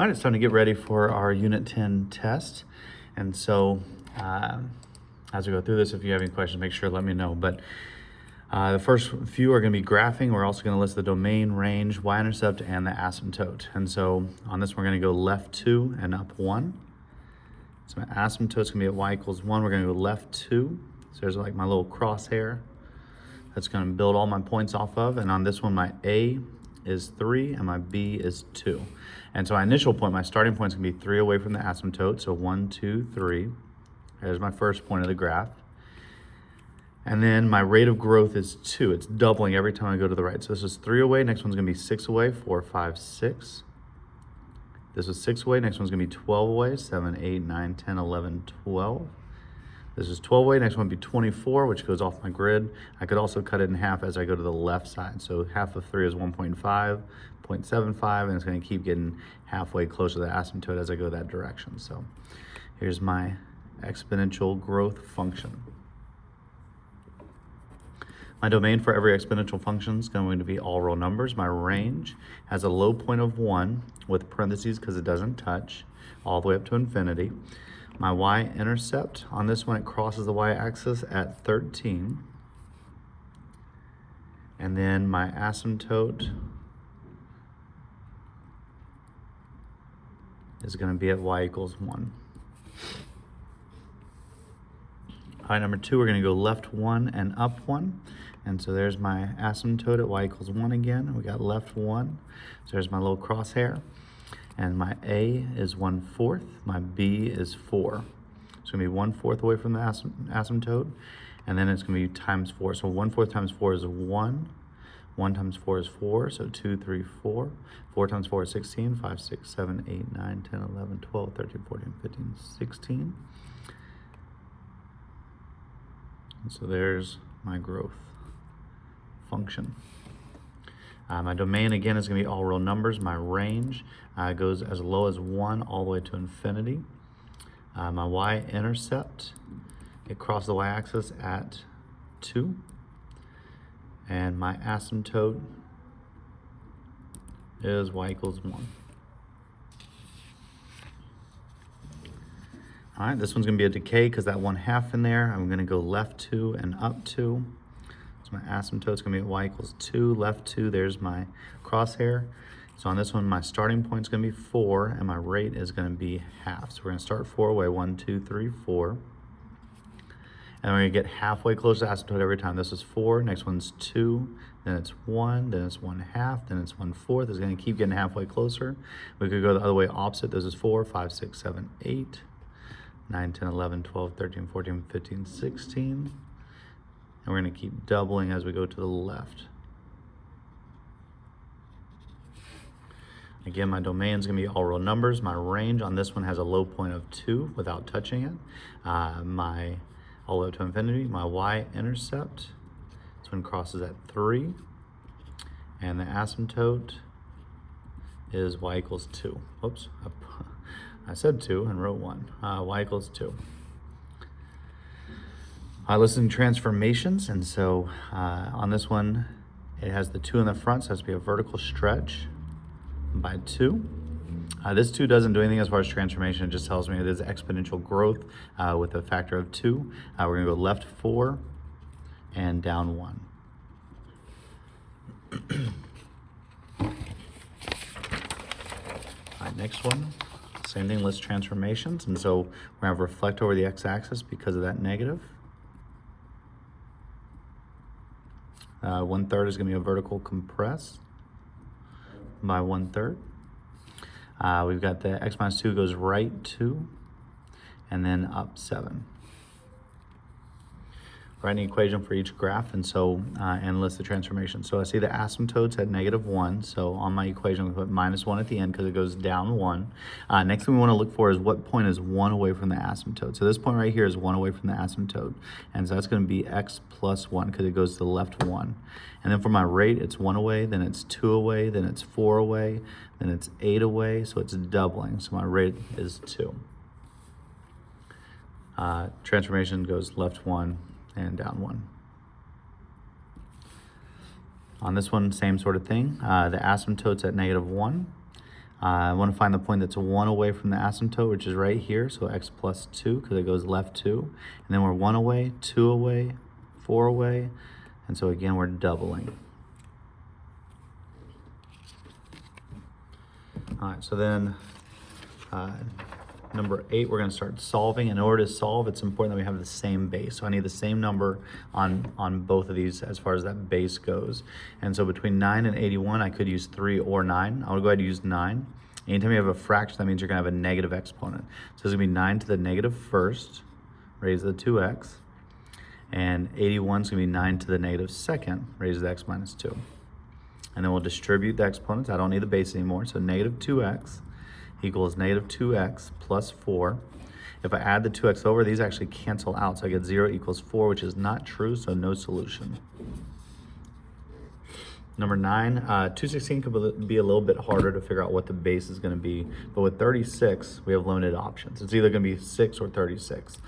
All right, it's time to get ready for our Unit 10 test. And so as we go through this, if you have any questions, make sure to let me know. But the first few are going to be graphing. We're also going to list the domain, range, y-intercept, and the asymptote. And so on this, we're going to go left 2 and up 1. So my asymptote's going to be at y equals 1. We're going to go left 2. So there's like my little crosshair that's going to build all my points off of. And on this one, my A is 3 and my B is 2. And so my initial point, my starting point is going to be 3 away from the asymptote. So 1, 2, 3. There's my first point of the graph. And then my rate of growth is 2. It's doubling every time I go to the right. So this is 3 away. Next one's going to be 6 away. 4, 5, 6. This is 6 away. Next one's going to be 12 away. 7, 8, 9, 10, 11, 12. This is 12 away. Next one would be 24, which goes off my grid. I could also cut it in half as I go to the left side. So half of 3 is 1.5, 0.75, and it's going to keep getting halfway closer to the asymptote as I go that direction. So here's my exponential growth function. My domain for every exponential function is going to be all real numbers. My range has a low point of 1 with parentheses because it doesn't touch, all the way up to infinity. My y-intercept, on this one, it crosses the y-axis at 13. And then my asymptote is going to be at y equals 1. All right, number 2, we're going to go left 1 and up 1. And so there's my asymptote at y equals 1 again. We got left 1. So there's my little crosshair. And my A is 1/4. My B is 4. It's going to be 1/4 away from the asymptote. And then it's going to be times 4. So 1/4 times 4 is 1. 1 times 4 is 4. So 2, 3, 4. 4 times 4 is 16. 5, 6, 7, 8, 9, 10, 11, 12, 13, 14, 15, 16. And so there's my growth function. My domain, again, is going to be all real numbers. My range goes as low as 1 all the way to infinity. My y-intercept, it crosses the y-axis at 2. And my asymptote is y equals 1. All right, this one's going to be a decay because that 1/2 in there. I'm going to go left 2 and up 2. So my asymptote's going to be at y equals 2, left 2. There's my crosshair. So on this one, my starting point is going to be 4, and my rate is going to be half. So we're going to start 4 away, 1, 2, 3, 4. And we're going to get halfway close to asymptote every time. This is 4, next one's 2, then it's 1, then it's 1/2, then it's 1/4. It's going to keep getting halfway closer. We could go the other way opposite. This is 4, 5, 6, 7, 8, 9, 10, 11, 12, 13, 14, 15, 16. And we're going to keep doubling as we go to the left. Again, my domain is going to be all real numbers. My range on this one has a low point of 2 without touching it. My all the way up to infinity. My y-intercept, this one crosses at 3. And the asymptote is y equals 2. Whoops, I said 2 and wrote 1. Y equals 2. Listing transformations, and so on this one, it has the 2 in the front, so it has to be a vertical stretch by 2. This 2 doesn't do anything as far as transformation. It just tells me it is exponential growth with a factor of 2. We're going to go left 4 and down 1. All right, next one. Same thing, list transformations, and so we're going to reflect over the x-axis because of that negative. 1/3 is going to be a vertical compress by 1/3. We've got the x minus 2 goes right 2 and then up 7. Write an equation for each graph and so and list the transformation. So I see the asymptotes at -1. So on my equation, we put -1 at the end because it goes down 1. Next thing we want to look for is what point is 1 away from the asymptote. So this point right here is 1 away from the asymptote. And so that's going to be x plus 1 because it goes to the left 1. And then for my rate, it's 1 away, then it's 2 away, then it's 4 away, then it's 8 away. So it's doubling. So my rate is 2. Transformation goes left 1 and down 1. On this one, same sort of thing. The asymptote's at -1. I want to find the point that's 1 away from the asymptote, which is right here, so x plus 2, because it goes left 2. And then we're 1 away, 2 away, 4 away, and so again, we're doubling. All right, so then number 8, we're going to start solving. In order to solve, it's important that we have the same base. So I need the same number on both of these as far as that base goes. And so between 9 and 81, I could use 3 or 9. I'll go ahead and use 9. Anytime you have a fraction, that means you're going to have a negative exponent. So it's going to be 9 to the negative first, raised to the 2x. And 81 is going to be 9 to the negative second, raised to the x minus 2. And then we'll distribute the exponents. I don't need the base anymore. So negative 2x equals negative 2x plus 4. If I add the 2x over, these actually cancel out. So I get 0 equals 4, which is not true, so no solution. Number 9, 216 could be a little bit harder to figure out what the base is going to be. But with 36, we have limited options. It's either going to be 6 or 36.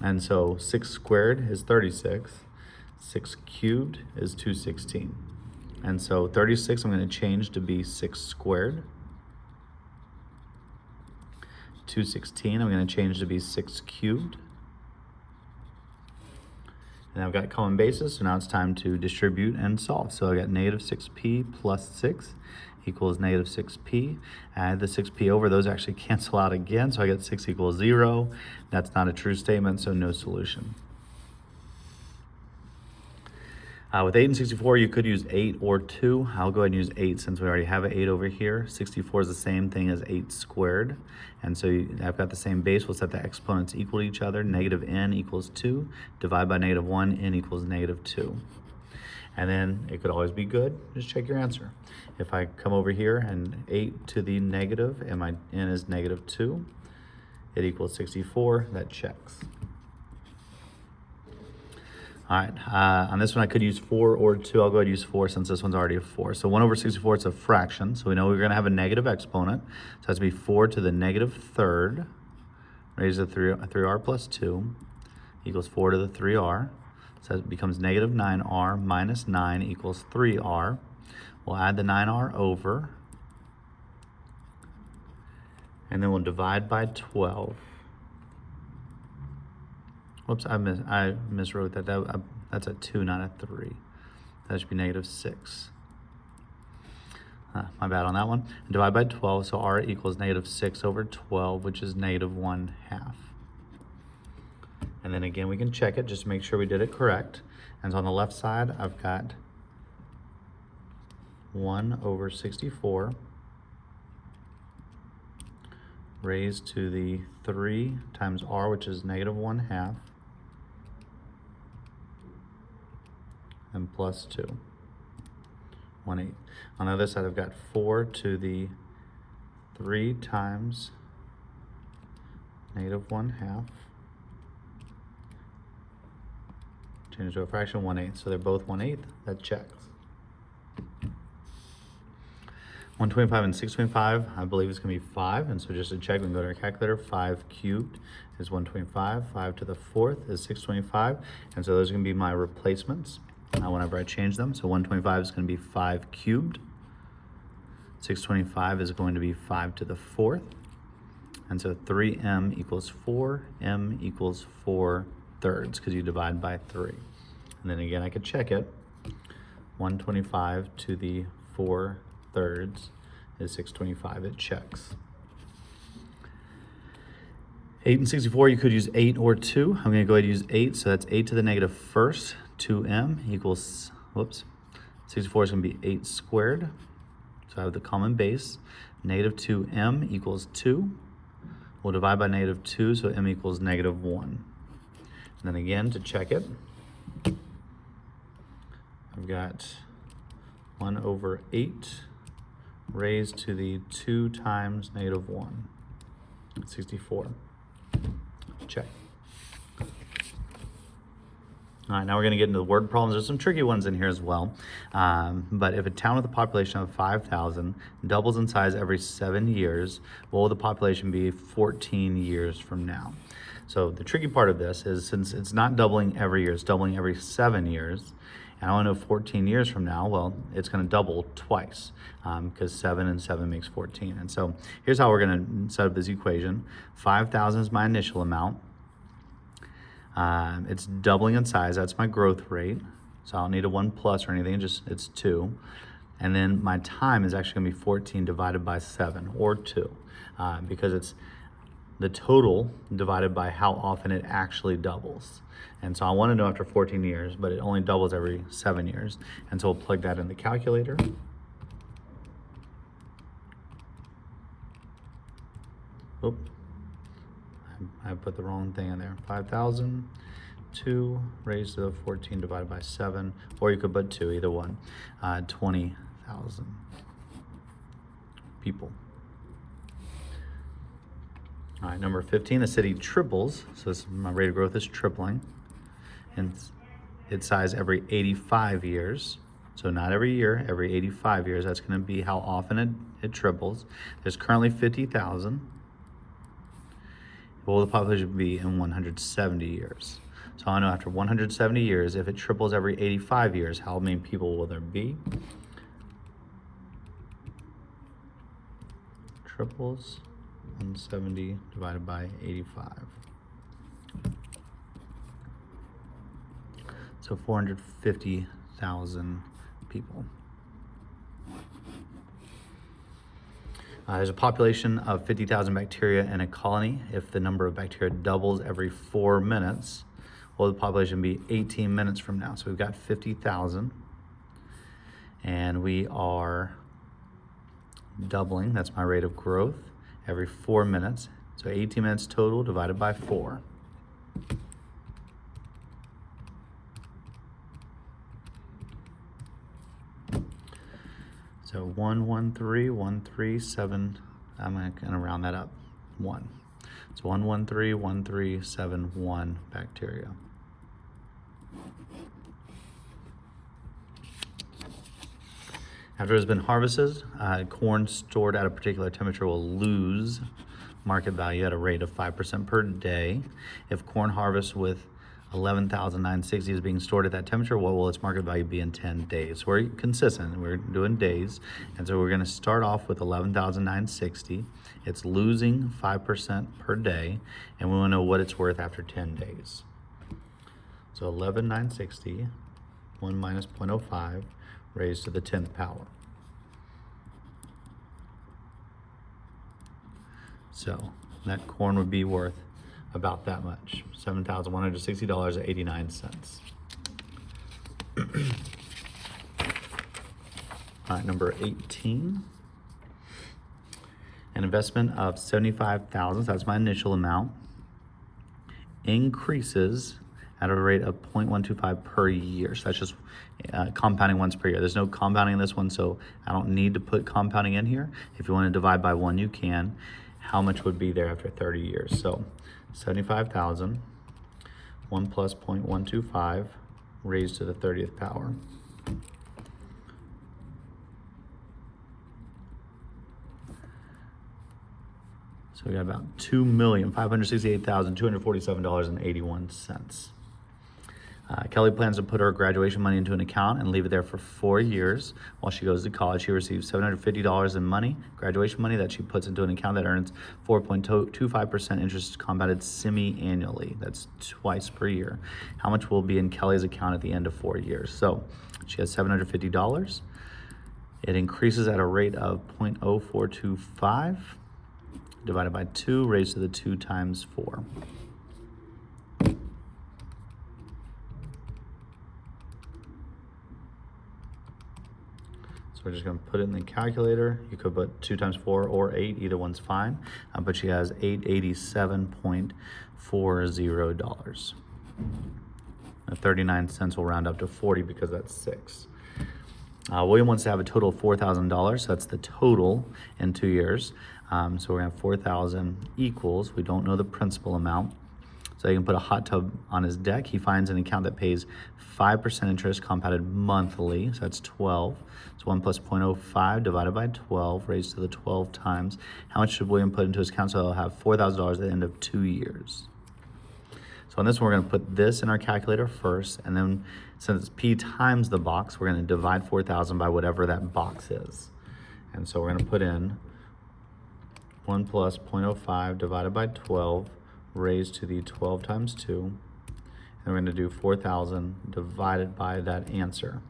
And so 6 squared is 36. 6 cubed is 216. And so 36 I'm going to change to be 6 squared. 216 I'm going to change to be 6 cubed. And I've got common bases, so now it's time to distribute and solve. So I got negative 6p plus 6 equals negative 6p. Add the 6p over, those actually cancel out again, so I get 6 equals 0. That's not a true statement, so no solution. With 8 and 64, you could use 8 or 2. I'll go ahead and use 8 since we already have an 8 over here. 64 is the same thing as 8 squared. And so I've got the same base. We'll set the exponents equal to each other. Negative n equals 2. Divide by negative 1, n equals negative 2. And then it could always be good. Just check your answer. If I come over here and 8 to the negative and my n is negative 2, it equals 64. That checks. All right, on this one I could use 4 or 2. I'll go ahead and use 4 since this one's already a 4. So 1 over 64, it's a fraction. So we know we're going to have a negative exponent. So it has to be 4 to the negative third, raised to 3r plus 2, equals 4 to the 3r. So it becomes negative 9r minus 9 equals 3r. We'll add the 9r over, and then we'll divide by 12. Whoops, I miswrote that. That's a 2, not a 3. That should be negative 6. My bad on that one. And divide by 12, so r equals negative 6 over 12, which is negative 1/2. And then again, we can check it just to make sure we did it correct. And so on the left side, I've got 1 over 64 raised to the 3 times r, which is negative 1/2. And plus 2, 1/8. On the other side, I've got 4 to the 3 times negative 1/2. Change to a fraction, 1/8. So they're both 1/8. That checks. 125 and 625, I believe it's going to be 5. And so just to check, we can go to our calculator. 5 cubed is 125. 5 to the 4th is 625. And so those are going to be my replacements whenever I change them. So 125 is going to be 5 cubed. 625 is going to be 5 to the 4th. And so 3m equals 4. M equals 4 thirds because you divide by 3. And then again, I could check it. 125 to the 4 thirds is 625. It checks. 8 and 64, you could use 8 or 2. I'm going to go ahead and use 8. So that's 8 to the negative first. 2m equals, 64 is going to be 8 squared. So I have the common base. Negative 2m equals 2. We'll divide by negative 2, so m equals negative 1. And then again, to check it, I've got 1 over 8 raised to the 2 times negative 1, 64. Check. All right, now we're going to get into the word problems. There's some tricky ones in here as well. But if a town with a population of 5,000 doubles in size every 7 years, what will the population be 14 years from now? So the tricky part of this is since it's not doubling every year, it's doubling every 7 years. And I want to know 14 years from now, well, it's going to double twice because 7 and 7 makes 14. And so here's how we're going to set up this equation. 5,000 is my initial amount. It's doubling in size. That's my growth rate. So I don't need a 1 plus or anything, just it's 2. And then my time is actually going to be 14 divided by 7 or 2 because it's the total divided by how often it actually doubles. And so I want to know after 14 years, but it only doubles every 7 years. And so we'll plug that in the calculator. Oop, I put the wrong thing in there. 5,000, 2 raised to the 14 divided by 7, or you could put 2, either one. 20,000 people. All right, number 15, the city triples. So my rate of growth is tripling. And its size every 85 years. So not every year, every 85 years. That's going to be how often it triples. There's currently 50,000. What will the population be in 170 years? So I know after 170 years, if it triples every 85 years, how many people will there be? Triples 170 divided by 85. So 450,000 people. There's a population of 50,000 bacteria in a colony. If the number of bacteria doubles every 4 minutes, will the population be 18 minutes from now? So we've got 50,000, and we are doubling. That's my rate of growth every 4 minutes. So 18 minutes total divided by 4. So 113,137, I'm going to round that up, 1. It's 113,137 bacteria. After it's been harvested, corn stored at a particular temperature will lose market value at a rate of 5% per day. If corn harvest with 11,960 is being stored at that temperature, what will its market value be in 10 days? So we're consistent, we're doing days. And so we're gonna start off with 11,960. It's losing 5% per day, and we wanna know what it's worth after 10 days. So 11,960, 1 minus 0.05, raised to the 10th power. So that corn would be worth about that much, $7,160.89. All right, number 18. An investment of 75,000, that's my initial amount, increases at a rate of 0.125 per year. So that's just compounding once per year. There's no compounding in this one, so I don't need to put compounding in here. If you want to divide by 1, you can. How much would be there after 30 years? So 75,000, 1 plus 0.125 raised to the 30th power. So we got about $2,568,247.81. Kelly plans to put her graduation money into an account and leave it there for 4 years while she goes to college. She receives $750 in money, graduation money, that she puts into an account that earns 4.25% interest compounded semi-annually. That's twice per year. How much will be in Kelly's account at the end of 4 years? So she has $750. It increases at a rate of 0.0425 divided by 2 raised to the 2 times 4. So we're just going to put it in the calculator. You could put 2 times 4 or 8, either one's fine. But she has $887.40. 39 cents will round up to 40 because that's 6. William wants to have a total of $4,000, so that's the total in 2 years. So we're going to have 4,000 equals, we don't know the principal amount. So he can put a hot tub on his deck. He finds an account that pays 5% interest compounded monthly, so that's 12. So 1 plus 0.05 divided by 12 raised to the 12 times. How much should William put into his account so he'll have $4,000 at the end of 2 years? So So on this one, we're gonna put this in our calculator first, and then since it's P times the box, we're gonna divide 4,000 by whatever that box is. And so we're gonna put in 1 plus 0.05 divided by 12 raised to the 12 times 2. And we're gonna do 4,000 divided by that answer.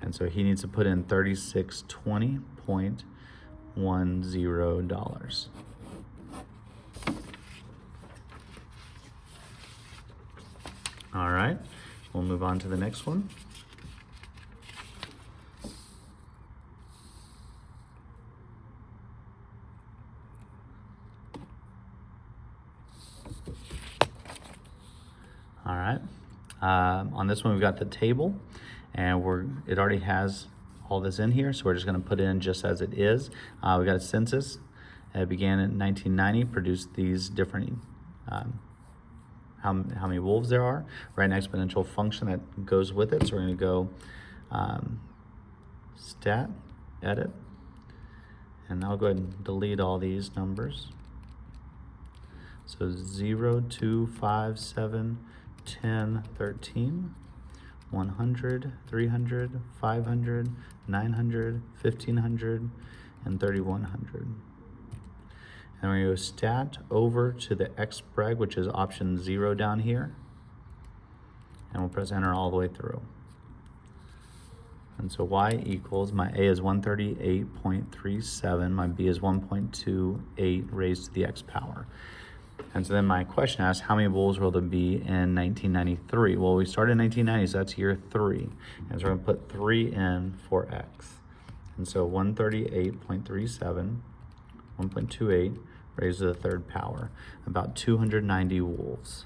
And so he needs to put in $3620.10. All right, we'll move on to the next one. All right, on this one we've got the table, and it already has all this in here, so we're just gonna put it in just as it is. We got a census. It began in 1990, produced these different, how many wolves there are, write an exponential function that goes with it. So we're gonna go stat, edit, and I'll go ahead and delete all these numbers. So 0, 2, 5, 7, 10, 13, 100, 300, 500, 900, 1500, and 3100. And we're gonna go stat over to the expreg, which is option 0 down here. And we'll press enter all the way through. And so y equals, my A is 138.37, my B is 1.28 raised to the x power. And so then my question asks, how many bulls will there be in 1993? Well, we started in 1990, so that's year 3. And so we're gonna put 3 in for x. And so 138.37, 1.28 raised to the 3rd power, about 290 wolves.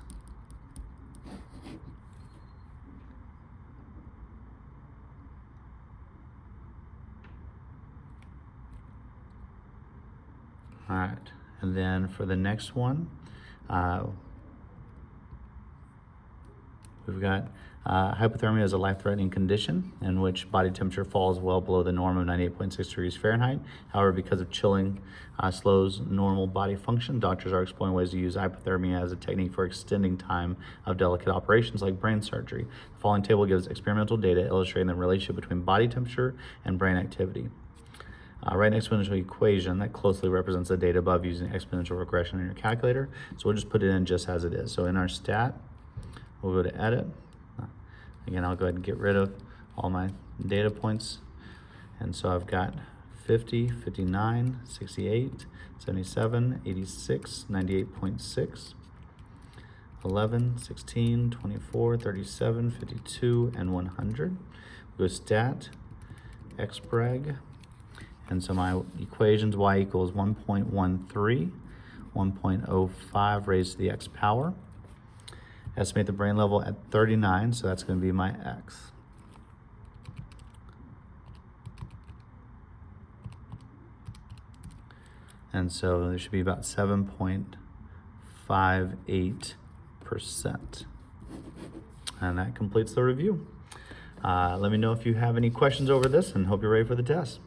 All right, and then for the next one, we've got hypothermia is a life-threatening condition in which body temperature falls well below the norm of 98.6 degrees Fahrenheit. However, because of chilling slows normal body function, doctors are exploring ways to use hypothermia as a technique for extending time of delicate operations like brain surgery. The following table gives experimental data illustrating the relationship between body temperature and brain activity. Write an exponential equation that closely represents the data above using exponential regression in your calculator. So we'll just put it in just as it is. So in our stat, we'll go to edit. Again, I'll go ahead and get rid of all my data points. And so I've got 50, 59, 68, 77, 86, 98.6, 11, 16, 24, 37, 52, and 100. We'll go stat, expreg. And so my equations, y equals 1.13, 1.05 raised to the x power. Estimate the brain level at 39, so that's going to be my x. And so there should be about 7.58%. And that completes the review. Let me know if you have any questions over this, and hope you're ready for the test.